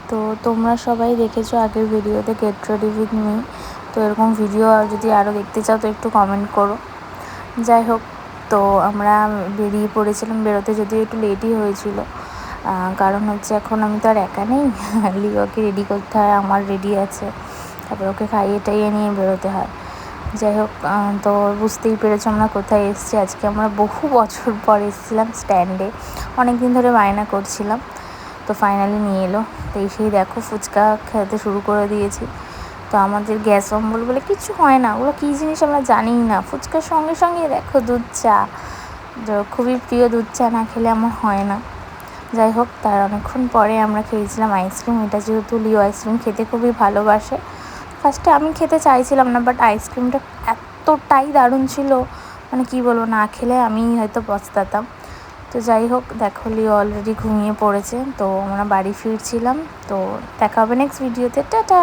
তো তোমরা সবাই দেখেছো আগের ভিডিওতে গেট রেডি উইথ মি। তো এরকম ভিডিও যদি আরও দেখতে চাও তো একটু কমেন্ট করো। যাই হোক, তো আমরা বেরিয়ে পড়েছিলাম। বেরোতে যদিও একটু লেটই হয়েছিল, কারণ হচ্ছে এখন আমি তো আর একা নেই, লিওকে রেডি করতে হয়, আমার রেডি আছে, তারপর ওকে খাইয়ে টাইয়ে নিয়ে বেরোতে হয়। যাই হোক, তো বুঝতেই পেরেছো আমরা কোথায় এসেছি। আজকে আমরা বহু বছর পর এসেছিলাম স্ট্যান্ডে, অনেক দিন ধরে বায়না করছিলাম, তো ফাইনালি নিয়ে এলো। তো এসেই দেখো ফুচকা খেতে শুরু করে দিয়েছি। তো আমাদের গ্যাস অম্বল বলে কিছু হয় না, ওগুলো কী জিনিস আমরা জানিই না। ফুচকার সঙ্গে সঙ্গে দেখো দুধ চা, খুবই প্রিয়, দুধ চা না খেলে আমার হয় না। যাই হোক, তার অনেকক্ষণ পরে আমরা খেয়েছিলাম আইসক্রিম। এটা যেহেতু লিও আইসক্রিম খেতে খুবই ভালোবাসে, ফার্স্টে আমি খেতে চাইছিলাম না, বাট আইসক্রিমটা এতটাই দারুণ ছিল, মানে কী বলবো, না খেলে আমি হয়তো পস্তাতাম। তো যাই হোক, দেখো লিও অলরেডি ঘুমিয়ে পড়েছে। তো আমরা বাড়ি ফিরছিলাম। তো দেখা হবে নেক্সট ভিডিওতে, টাটা।